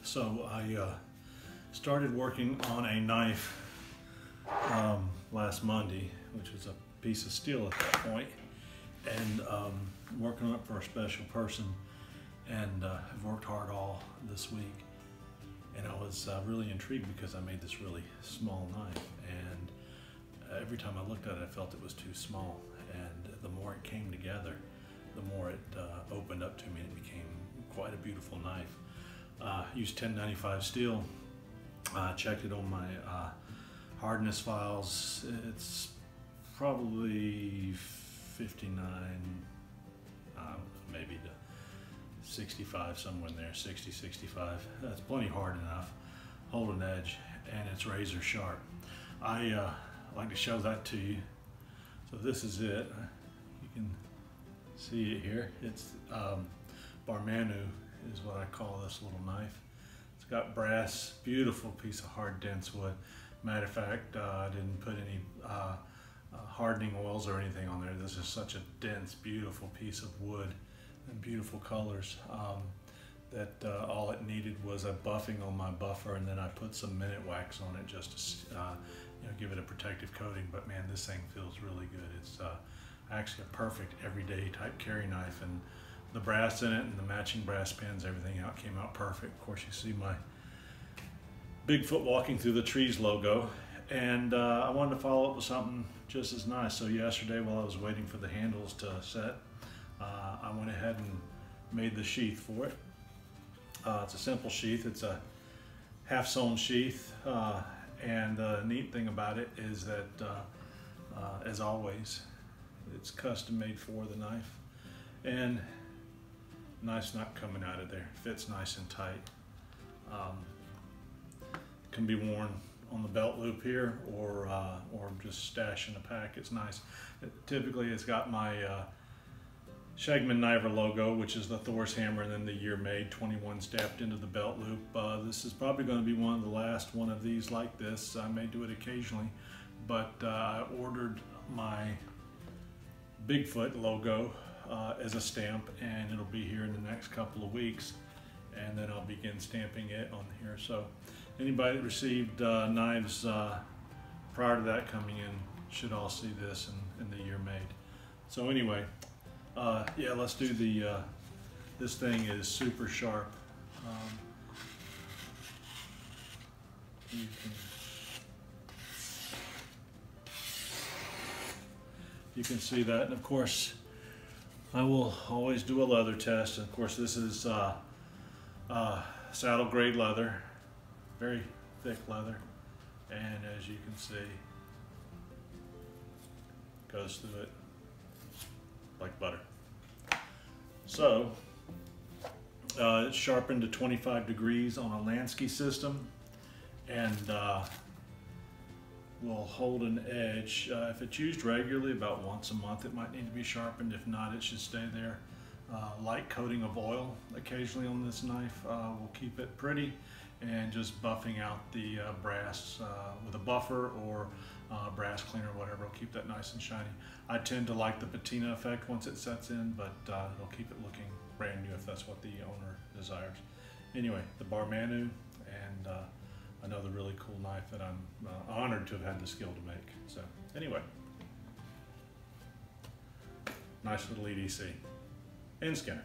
So I started working on a knife last Monday, which was a piece of steel at that point, and working on it for a special person, and I've worked hard all this week. And I was really intrigued because I made this really small knife, and every time I looked at it, I felt it was too small. And the more it came together, the more it opened up to me, and it became quite a beautiful knife. Used 1095 steel. Checked it on my hardness files. It's probably 59, maybe to 65, somewhere in there, 60, 65. That's plenty hard enough, hold an edge, and it's razor sharp. I like to show that to you. So this is it. You can see it here. It's Barmanu is what I call this little knife. It's got brass, beautiful piece of hard dense wood. Matter of fact, I didn't put any hardening oils or anything on there. This is such a dense, beautiful piece of wood and beautiful colors that all it needed was a buffing on my buffer, and then I put some minute wax on it just to give it a protective coating. But man, this thing feels really good. It's actually a perfect everyday type carry knife, and the brass in it and the matching brass pins, everything came out perfect. Of course, you see my Bigfoot walking through the trees logo, and I wanted to follow up with something just as nice. So yesterday, while I was waiting for the handles to set, I went ahead and made the sheath for it. It's a simple sheath. It's a half sewn sheath, and the neat thing about it is that, as always, it's custom made for the knife, and nice knot coming out of there. Fits nice and tight. Can be worn on the belt loop here, or just stash in a pack. It's nice. Typically, it's got my Shagman Kniver logo, which is the Thor's hammer, and then the year made 21 stamped into the belt loop. This is probably going to be one of the last one of these like this. I may do it occasionally, but I ordered my Bigfoot logo as a stamp, and it'll be here in the next couple of weeks, and then I'll begin stamping it on here. So anybody that received knives prior to that coming in should all see this in the year made. So anyway, yeah, let's do the this thing is super sharp. You can see that, and of course I will always do a leather test. And of course, this is saddle grade leather, very thick leather, and as you can see, goes through it like butter. So it's sharpened to 25 degrees on a Lansky system, and will hold an edge. If it's used regularly, about once a month, it might need to be sharpened. If not, it should stay there. Light coating of oil occasionally on this knife will keep it pretty, and just buffing out the brass with a buffer or brass cleaner, whatever, will keep that nice and shiny. I tend to like the patina effect once it sets in, but it'll keep it looking brand new if that's what the owner desires. Anyway, the Barmanu, and another really cool knife that I'm honored to have had the skill to make. So anyway, nice little EDC and Skinner.